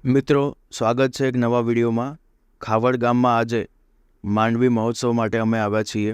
મિત્રો, સ્વાગત છે એક નવા વિડીયોમાં। ખાવડ ગામમાં આજે માંડવી મહોત્સવ માટે અમે આવ્યા છીએ।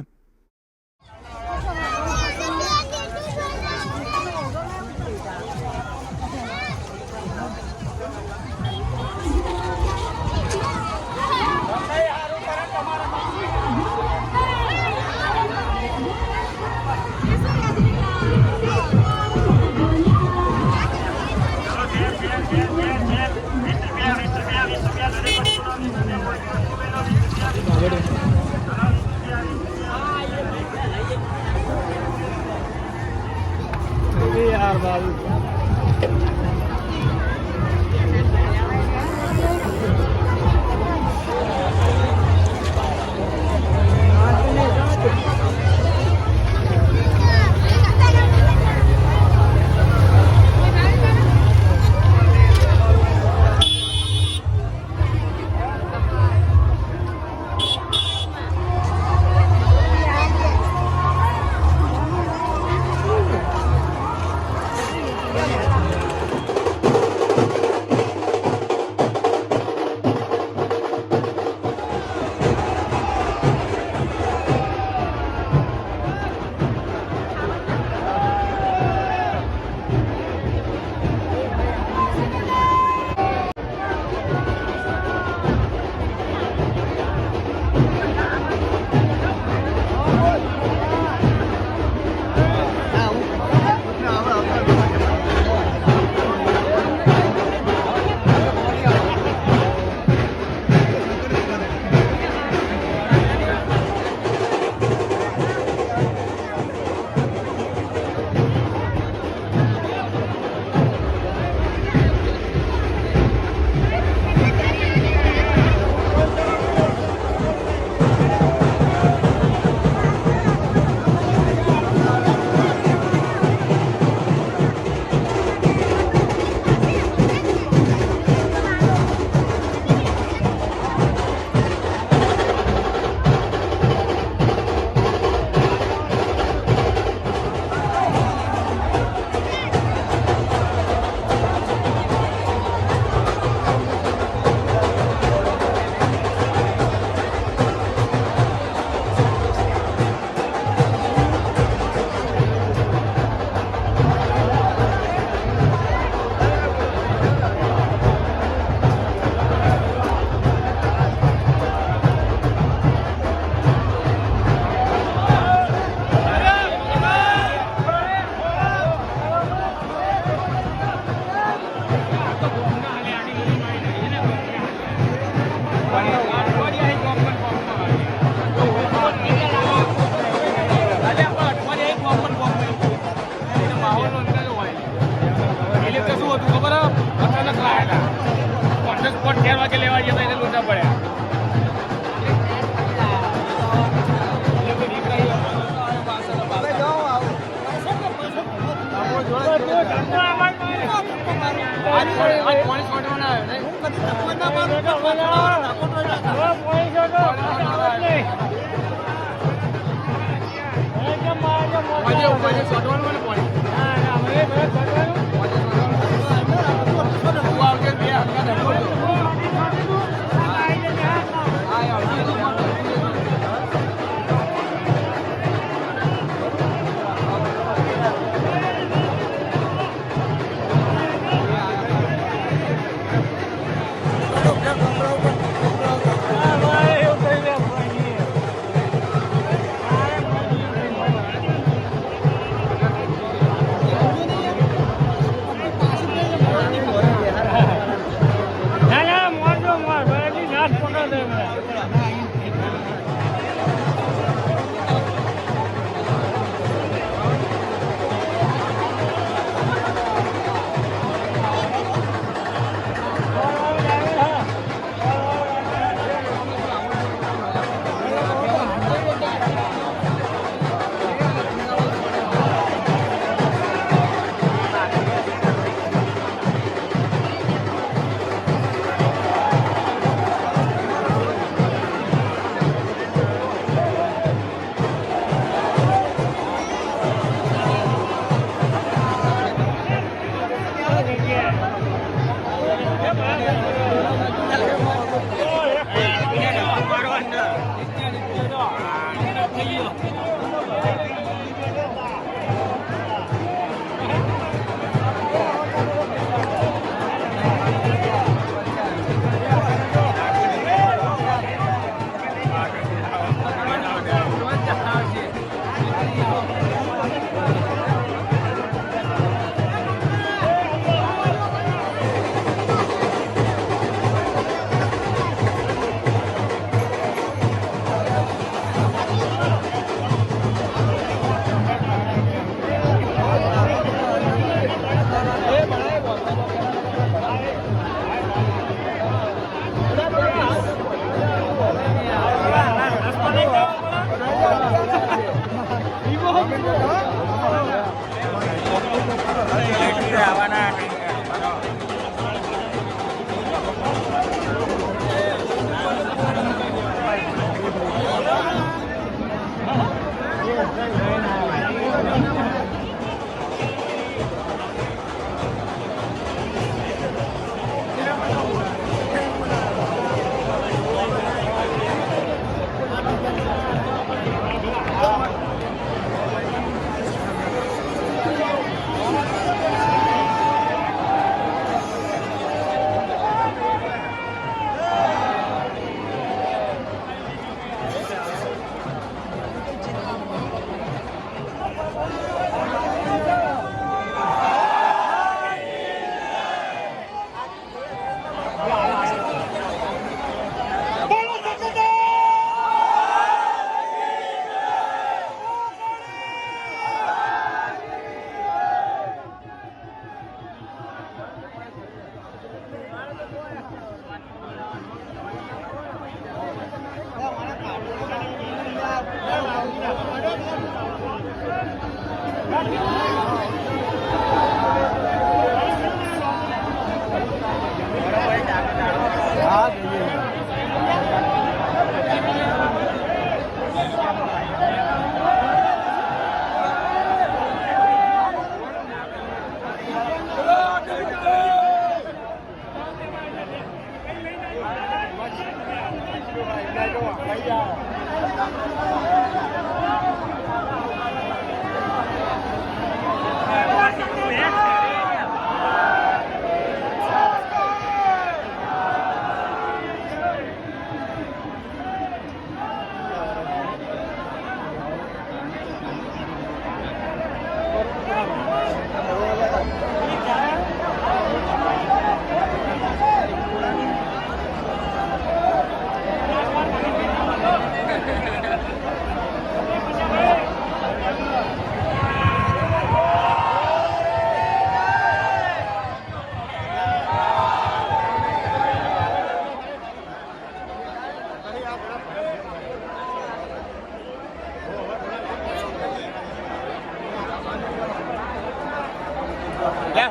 यार बाबू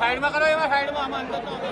સાઈડમાં કરો, એમાં સાઈડમાં આમાં અંદર તો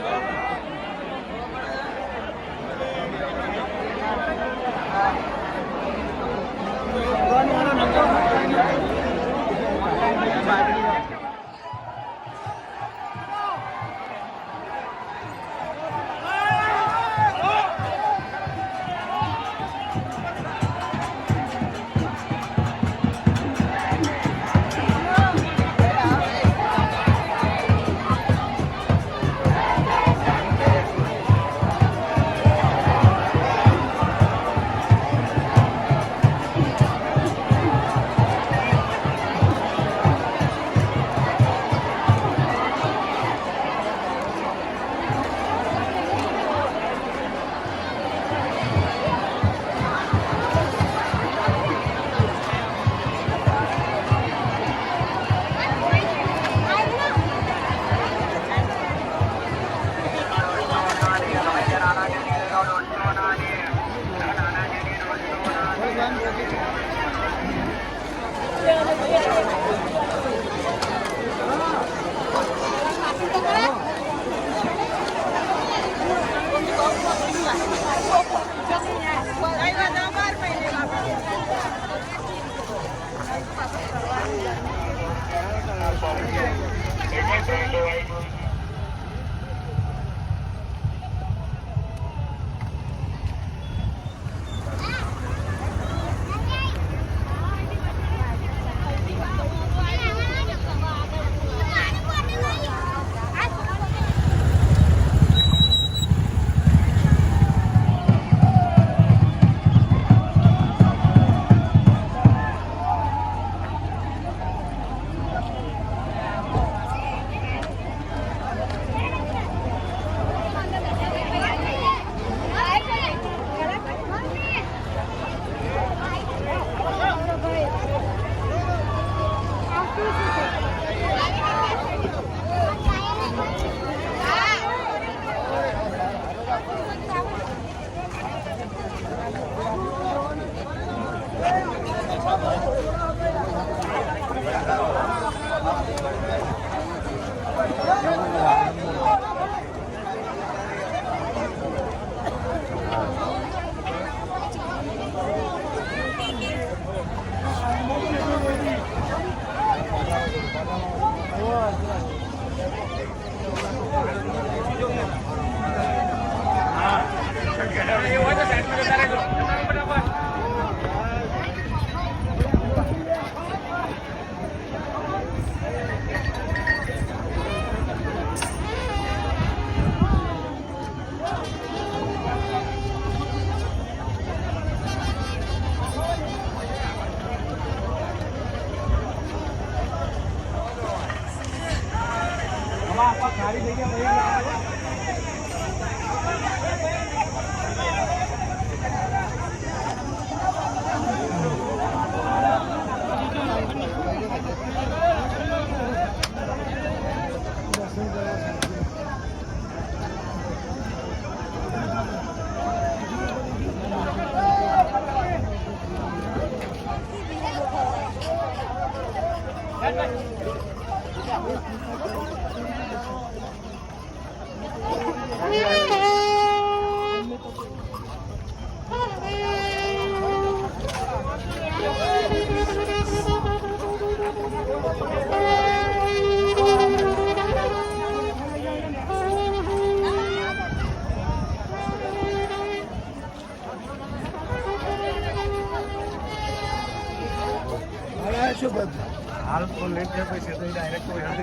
હાલ તો લેટ છે પછી તો ડાયરેક્ટ કોઈ હાથે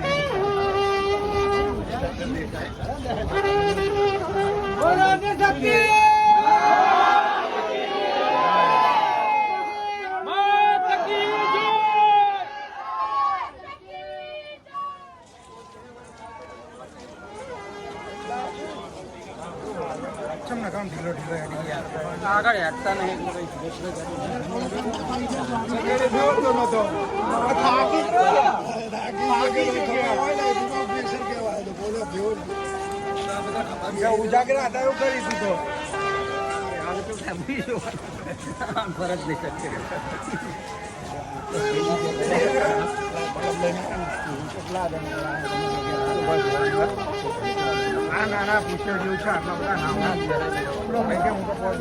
બોલો ને શક્તિ કામ ઢીલો આગળ હેઠતા નહીં ઉજાગર હતા એવું કરી દીધો ફરક નહીં શકશે ના પૂછ્યો જેવું છે આટલા બધા નામ ના ભાઈ કે હું તો પોર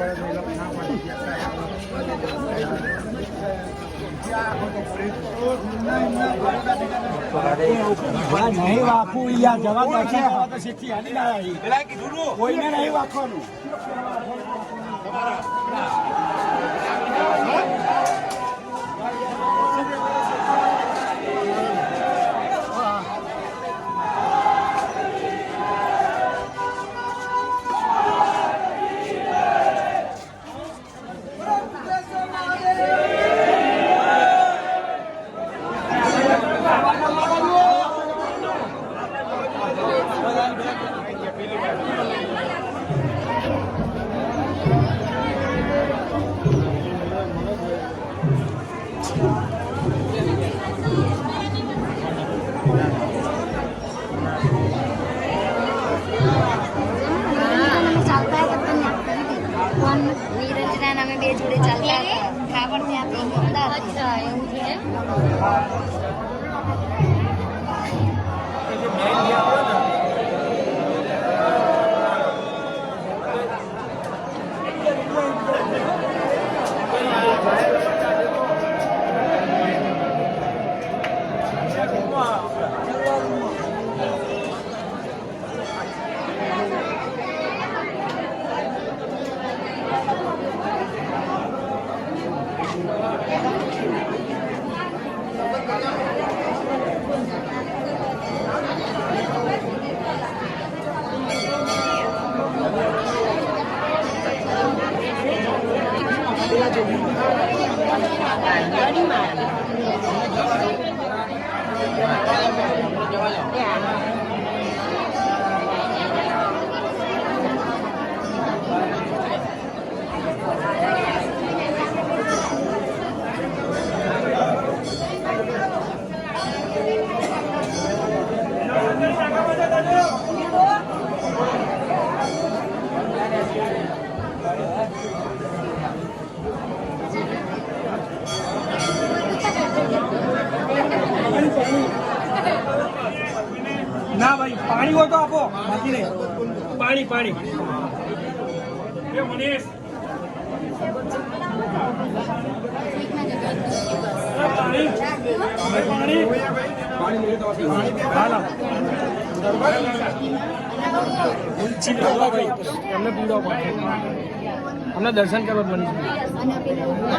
ભરે નહીં વાખું યાર જવાબ તો શીખી હાલી ના કોઈને નહીં વાખવાનું અમે બે જોડે ચાલતા હતા ખાવડ ત્યાંથી અમદાવાદ. અચ્છા એવું છે. ના ભાઈ પાણી હોય તો આપો બાકી નહીં પાણી પાણી મનીષ પાણી એમને પીવડાવો અમને દર્શન કરવા મનીષ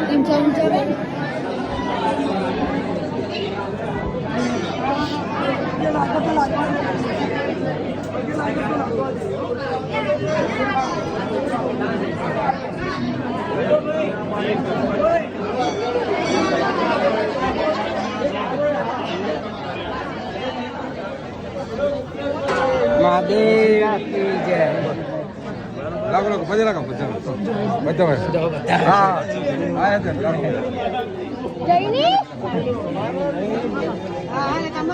મહાદેવ કી જય. લાગો લાગો બધા લાગો બધા હા આયા છે જઈની હા લે કામ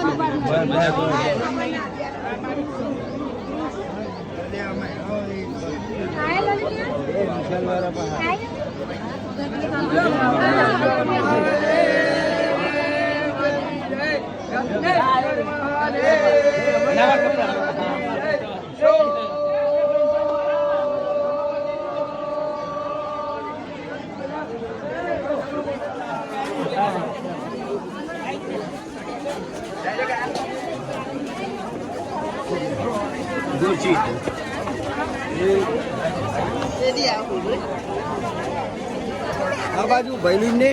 આ બાજુ ભાઈલું ને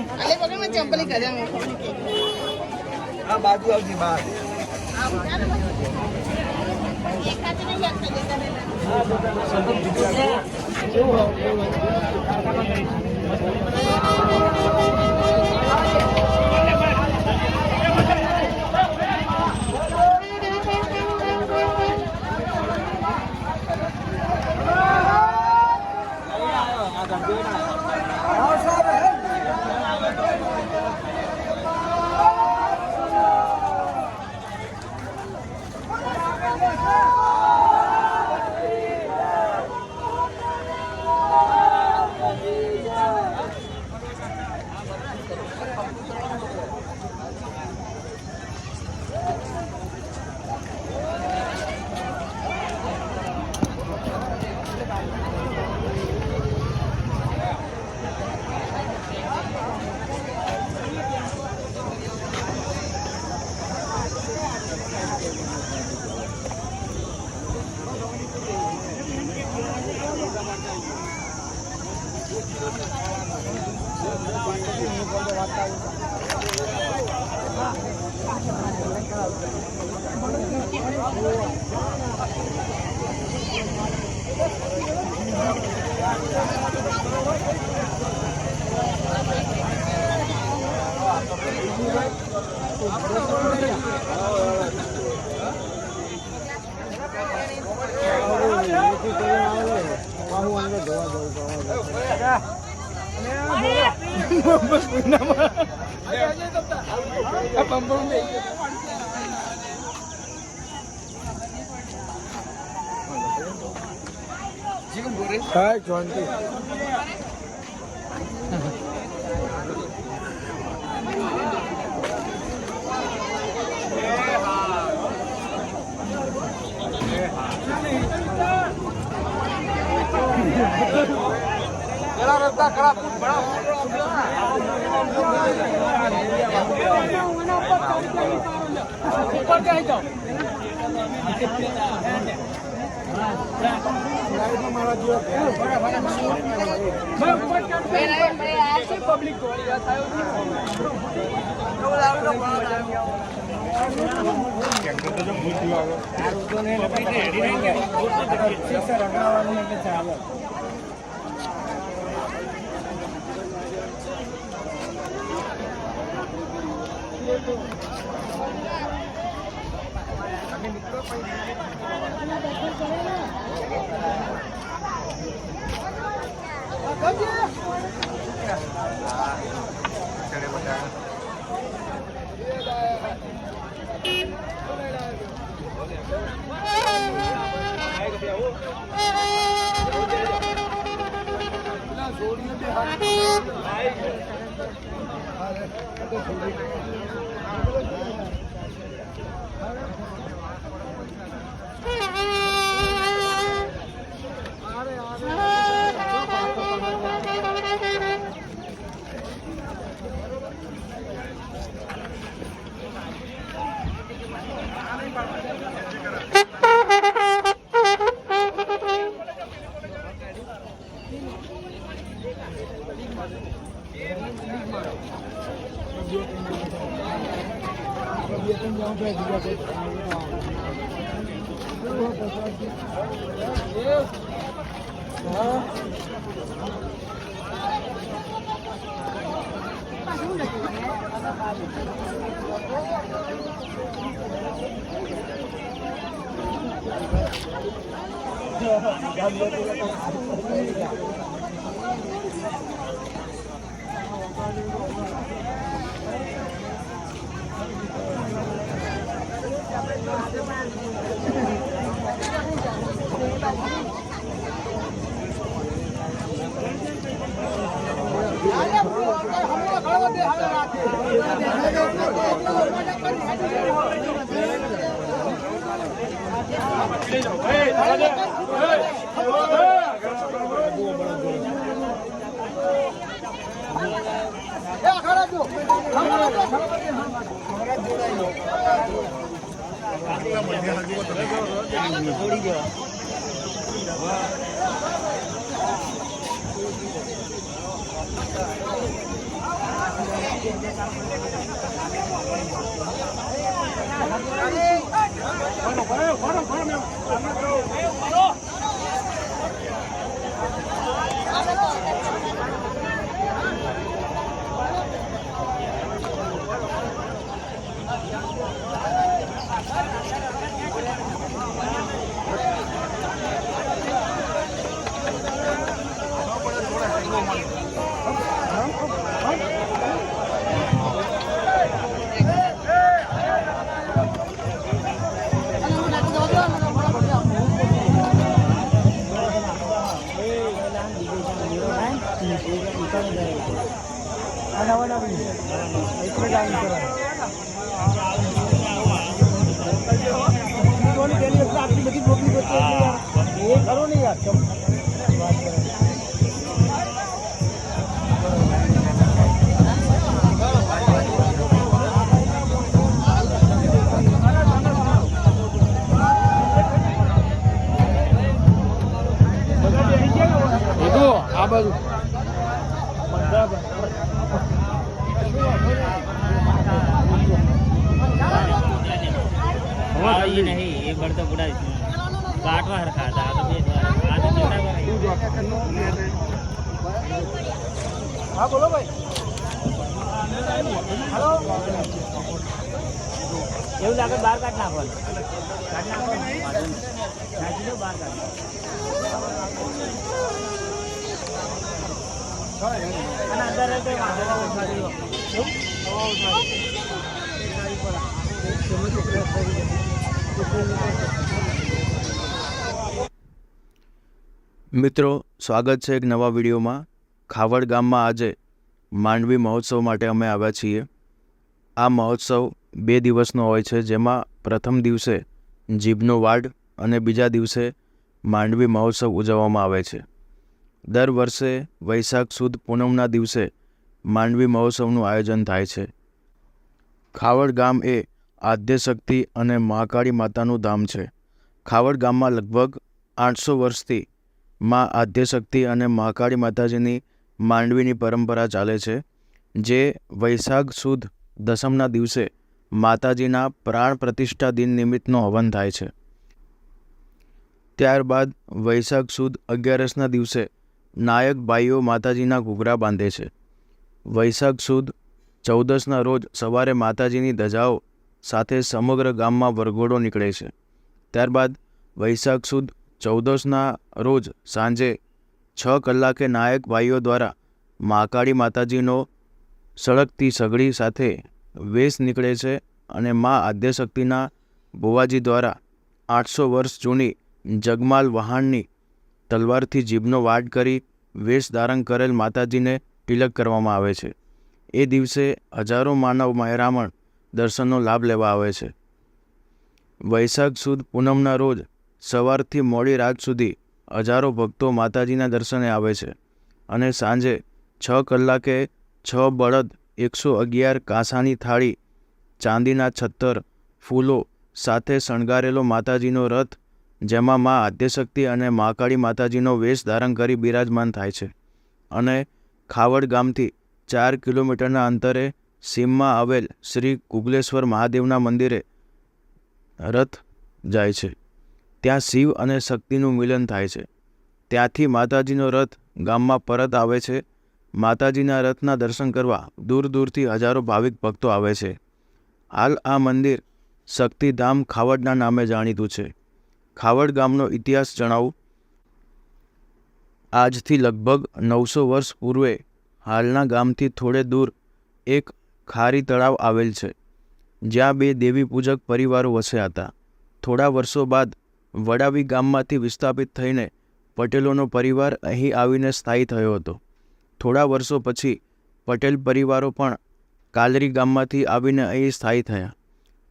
ચંપલી કર્યા આ બાજુ આવતી બહાર Hai, Johnny. जरा रास्ता खराब बड़ा ऊपर जाए तो पब्लिक Thank you. બનાવવાના બી એટલે જ આવી કરાય તેની વખતે આટલી બધી પબ્લિક વચ્ચે એ ખરો નહીં યાર વાત કરે આ બાજુ ये नहीं ये बढ़ तो बुढ़ा काटवा रखा था तो आज હા બોલો ભાઈ હેલો એવું લાગે બહાર કાઢ નાખો નાખી દો બહાર કાઢ અને અંદર રહેતો મિત્રો, સ્વાગત છે એક નવા વિડીયોમાં. ખાવડ ગામમાં આજે માંડવી મહોત્સવ માટે અમે આવ્યા છીએ. આ મહોત્સવ 2 દિવસનો હોય છે, જેમાં પ્રથમ દિવસે જીભનો વાડ અને બીજા દિવસે માંડવી મહોત્સવ ઉજવવામાં આવે છે. દર વર્ષે વૈશાખ સુદ પૂનમના દિવસે માંડવી મહોત્સવનું આયોજન થાય છે. ખાવડ ગામ એ આદ્યશક્તિ અને મહાકાળી માતાનું ધામ છે. ખાવડ ગામમાં લગભગ 800 વર્ષથી માં આદ્યશક્તિ અને મહાકાળી માતાજીની માંડવીની પરંપરા ચાલે છે, જે વૈશાખ સુદ દસમના દિવસે માતાજીના પ્રાણ પ્રતિષ્ઠા દિન નિમિત્તનો હવન થાય છે. ત્યારબાદ વૈશાખ સુદ 11ના દિવસે નાયક ભાઈઓ માતાજીના ઘૂઘરા બાંધે છે. વૈશાખ સુદ 14ના રોજ સવારે માતાજીની ધજાઓ સાથે સમગ્ર ગામમાં વરઘોડો નીકળે છે. ત્યારબાદ વૈશાખ સુદ 14ના રોજ સાંજે 6 કલાકે નાયક ભાઈઓ દ્વારા મહાકાળી માતાજીનો સળગતી સગડી સાથે વેશ નીકળે છે અને મા આદ્યશક્તિના ભુવાજી દ્વારા 800 વર્ષ જૂની જગમાલ વહાણની તલવારથી જીભનો વાડ કરી વેશ ધારણ કરેલ માતાજીને તિલક કરવામાં આવે છે. એ દિવસે હજારો માનવ મહેરામણ દર્શનનો લાભ લેવા આવે છે. વૈશાખ સુદ પૂનમના રોજ સવારથી મોડી રાત સુધી હજારો ભક્તો માતાજીના દર્શને આવે છે અને સાંજે 6 કલાકે 6 બળદ 111 કાંસાની થાળી, ચાંદીના છત્તર, ફૂલો સાથે શણગારેલો માતાજીનો રથ, જેમાં મા આદ્યશક્તિ અને મહાકાળી માતાજીનો વેશ ધારણ કરી બિરાજમાન થાય છે અને ખાવડ ગામથી 4 કિલોમીટરના અંતરે સીમમાં આવેલ શ્રી કુગલેશ્વર મહાદેવના મંદિરે રથ જાય છે. ત્યાં શિવ અને શક્તિનું મિલન થાય છે. ત્યાંથી માતાજીનો રથ ગામમાં પરત આવે છે. માતાજીના રથના દર્શન કરવા દૂર દૂરથી હજારો ભાવિક ભક્તો આવે છે. હાલ આ મંદિર શક્તિધામ ખાવડના નામે જાણીતું છે. ખાવડ ગામનો ઇતિહાસ જણાવું. આજથી લગભગ 900 વર્ષ પૂર્વે હાલના ગામથી થોડે દૂર એક ખારી તળાવ આવેલ છે, જ્યાં 2 દેવી પૂજક પરિવારો વસ્યા હતા. થોડા વર્ષો બાદ વડાવી ગામમાંથી વિસ્થાપિત થઈને પટેલોનો પરિવાર અહીં આવીને સ્થાયી થયો હતો. થોડા વર્ષો પછી પટેલ પરિવારો પણ કાલરી ગામમાંથી આવીને અહીં સ્થાયી થયા.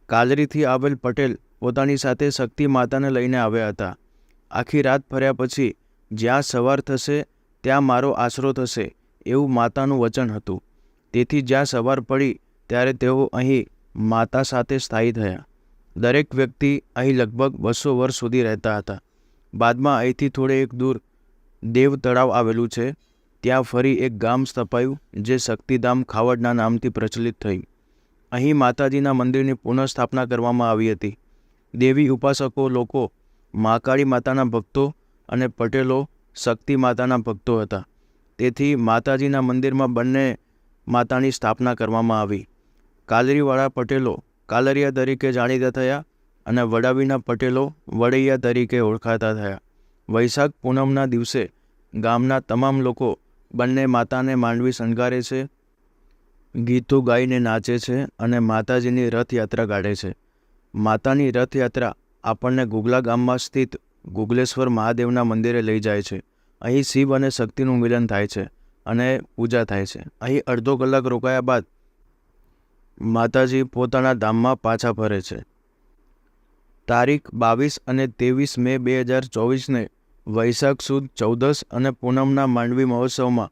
કાલરીથી આવેલ પટેલ પોતાની સાથે શક્તિ માતાને લઈને આવ્યા હતા. આખી રાત ફર્યા પછી જ્યાં સવાર થશે ત્યાં મારો આશરો થશે એવું માતાનું વચન હતું. તેથી જ્યાં સવાર પડી ત્યારે તેઓ અહીં માતા સાથે સ્થાયી થયા. દરેક વ્યક્તિ અહીં લગભગ 200 વર્ષ સુધી રહેતા હતા. બાદમાં અહીંથી થોડે એક દૂર દેવ તળાવ આવેલું છે. ત્યાં ફરી એક ગામ સ્થપાયું, જે શક્તિધામ ખાવડના નામથી પ્રચલિત થયું. અહીં માતાજીના મંદિરની પુનઃસ્થાપના કરવામાં આવી હતી. દેવી ઉપાસકો લોકો મહાકાળી માતાના ભક્તો અને પટેલો શક્તિ માતાના ભક્તો હતા. તેથી માતાજીના મંદિરમાં બંને માતાની સ્થાપના કરવામાં આવી. કાલરીવાળા પટેલો કાલરિયા તરીકે જાણીતા થયા અને વડાવીના પટેલો વડૈયા તરીકે ઓળખાતા થયા. વૈશાખ પૂનમના દિવસે ગામના તમામ લોકો બંને માતાને માંડવી શણગારે છે, ગીતો ગાઈને નાચે છે અને માતાજીની રથયાત્રા કાઢે છે. માતાની રથયાત્રા આપણને ગુગલા ગામમાં સ્થિત ગુગલેશ્વર મહાદેવના મંદિરે લઈ જાય છે. અહીં શિવ અને શક્તિનું મિલન થાય છે અને પૂજા થાય છે. અહીં અડધો કલાક રોકાયા બાદ માતાજી પોતાના ધામમાં પાછા ફરે છે. તારીખ 22 અને 23 મે 2024ને વૈશાખ સુદ 14 અને પૂનમના માંડવી મહોત્સવમાં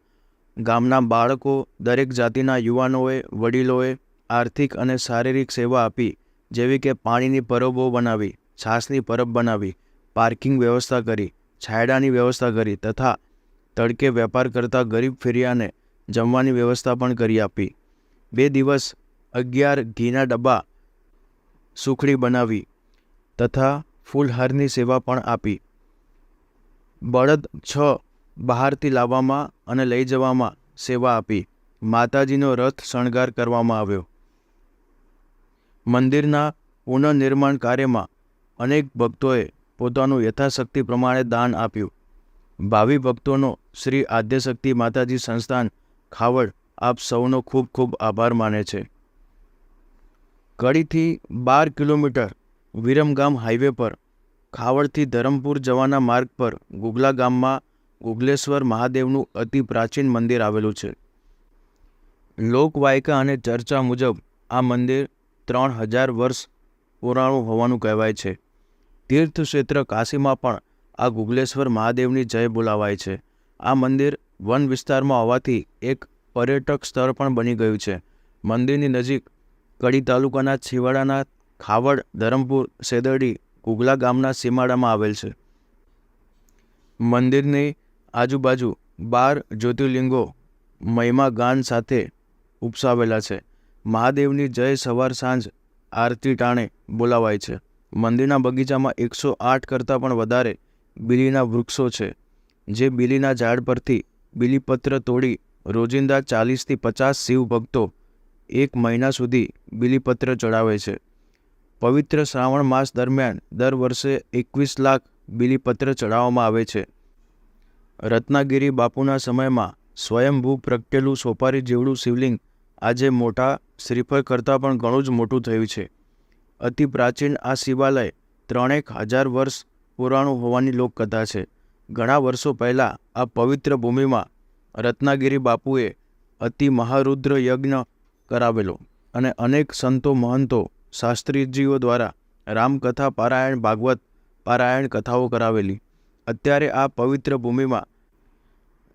ગામના બાળકો, દરેક જાતિના યુવાનોએ, વડીલોએ આર્થિક અને શારીરિક સેવા આપી, જેવી કે પાણીની પરબો બનાવી, છાશની પરબ બનાવી, પાર્કિંગ વ્યવસ્થા કરી, છાયડાની વ્યવસ્થા કરી તથા તડકે વેપાર કરતા ગરીબ ફેરિયાને જમવાની વ્યવસ્થા પણ કરી આપી. 2 દિવસ 11 ઘીના ડબ્બા, સુખડી બનાવી તથા ફૂલહારની સેવા પણ આપી. બળદ 6 બહારથી લાવવામાં અને લઈ જવામાં સેવા આપી. માતાજીનો રથ શણગાર કરવામાં આવ્યો. મંદિરના પુનઃનિર્માણ કાર્યમાં અનેક ભક્તોએ પોતાનું યથાશક્તિ પ્રમાણે દાન આપ્યું. ભાવિ ભક્તોનો શ્રી આદ્યશક્તિ માતાજી સંસ્થાન ખાવડ આપ સૌનો ખૂબ ખૂબ આભાર માને છે. કડીથી 12 કિલોમીટર વિરમગામ હાઈવે પર ખાવડથી ધરમપુર જવાના માર્ગ પર ગુગલા ગામમાં ગુગલેશ્વર મહાદેવનું અતિ પ્રાચીન મંદિર આવેલું છે. લોકવાયકા અને ચર્ચા મુજબ આ મંદિર 3000 વર્ષ પુરાણું હોવાનું કહેવાય છે. તીર્થક્ષેત્ર કાશીમાં પણ આ ગુગલેશ્વર મહાદેવની જય બોલાવાય છે. આ મંદિર વન વિસ્તારમાં હોવાથી એક પર્યટક સ્થળ પણ બની ગયું છે. મંદિરની નજીક કડી તાલુકાના છેવાડાના ખાવડ, ધરમપુર, સેદરડી, ગુગલા ગામના સીમાડામાં આવેલ છે. મંદિરની આજુબાજુ 12 જ્યોતિર્લિંગો મહિમા ગાન સાથે ઉપસાવેલા છે. મહાદેવની જય સવાર સાંજ આરતી ટાણે બોલાવાય છે. મંદિરના બગીચામાં 108 કરતાં પણ વધારે બીલીના વૃક્ષો છે. જે બીલીના ઝાડ પરથી બીલીપત્ર તોડી રોજિંદા 40 થી 50 શિવ ભક્તો 1 મહિના સુધી બીલીપત્ર ચડાવે છે. પવિત્ર શ્રાવણ માસ દરમિયાન દર વર્ષે 21 લાખ બીલીપત્ર ચડાવવામાં આવે છે. રત્નાગિરી બાપુના સમયમાં સ્વયંભૂ પ્રગટેલું સોપારી જેવડું શિવલિંગ આજે મોટા શ્રીફળ કરતાં પણ ઘણું જ મોટું થયું છે. અતિ પ્રાચીન આ શિવાલય 3000 વર્ષ પુરાણું હોવાની લોકકથા છે. ઘણા વર્ષો પહેલાં આ પવિત્ર ભૂમિમાં રત્નાગિરી બાપુએ અતિ મહારુદ્ર યજ્ઞ કરાવેલો અને અનેક સંતો, મહંતો, શાસ્ત્રીજીઓ દ્વારા રામકથા પારાયણ, ભાગવત પારાયણ કથાઓ કરાવેલી. અત્યારે આ પવિત્ર ભૂમિમાં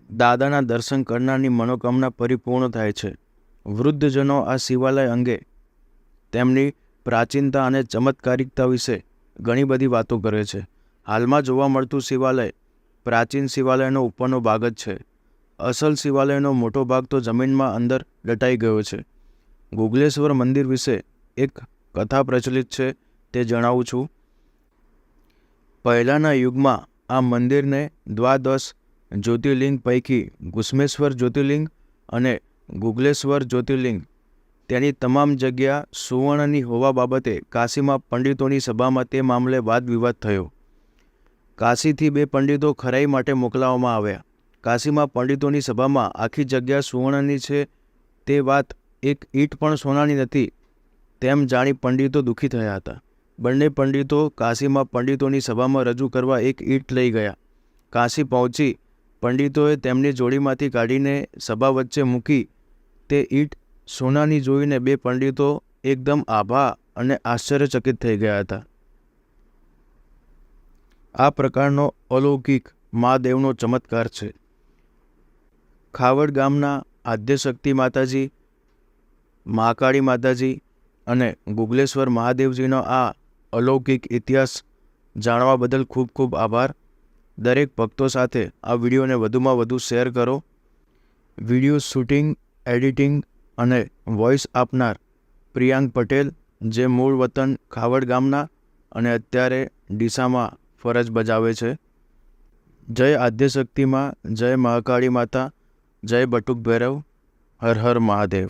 દાદાના દર્શન કરનારની મનોકામના પરિપૂર્ણ થાય છે. વૃદ્ધજનો આ શિવાલય અંગે તેમની પ્રાચીનતા અને ચમત્કારિકતા વિશે ઘણી બધી વાતો કરે છે. હાલમાં જોવા મળતું શિવાલય પ્રાચીન શિવાલયનો ઉપરનો ભાગ જ છે. અસલ શિવાલયનો મોટો ભાગ તો જમીનમાં અંદર દટાઈ ગયો છે. ગુગલેશ્વર મંદિર વિશે એક કથા પ્રચલિત છે, તે જણાવું છું. પહેલાંના યુગમાં આ મંદિરને દ્વાદશ જ્યોતિર્લિંગ પૈકી ગુસ્મેશ્વર જ્યોતિર્લિંગ અને ગુગલેશ્વર જ્યોતિર્લિંગ તેની તમામ જગ્યા સુવર્ણની હોવા બાબતે કાશીમાં પંડિતોની સભામાં તે મામલે વાદ વિવાદ થયો. કાશીથી 2 પંડિતો ખરાઈ માટે મોકલાવવામાં આવ્યા. કાશીમાં પંડિતોની સભામાં આખી જગ્યા સુવર્ણની છે તે વાત, એક ઈંટ પણ સોનાની નથી તેમ જાણી પંડિતો દુઃખી થયા હતા. બંને પંડિતો કાશીમાં પંડિતોની સભામાં રજૂ કરવા એક ઈંટ લઈ ગયા. કાશી પહોંચી પંડિતોએ તેમની જોડીમાંથી કાઢીને સભા વચ્ચે મૂકી. તે ઈંટ સોનાની જોઈને 2 પંડિતો એકદમ આભા અને આશ્ચર્યચકિત થઈ ગયા હતા. આ પ્રકારનો અલૌકિક મહાદેવનો ચમત્કાર છે. ખાવડ ગામના આદ્યશક્તિ માતાજી, મહાકાળી માતાજી અને ગુગલેશ્વર મહાદેવજીનો આ અલૌકિક ઇતિહાસ જાણવા બદલ ખૂબ ખૂબ આભાર. દરેક ભક્તો સાથે આ વિડીયોને વધુમાં વધુ શેર કરો. વિડીયો શૂટિંગ, એડિટિંગ અને વોઇસ આપનાર પ્રિયાંક પટેલ, જે મૂળ વતન ખાવડ ગામના અને અત્યારે ડીસામાં ફરજ બજાવે છે. જય આદ્યશક્તિમાં, જય મહાકાળી માતા, જય બટુક ભૈરવ, હર હર મહાદેવ.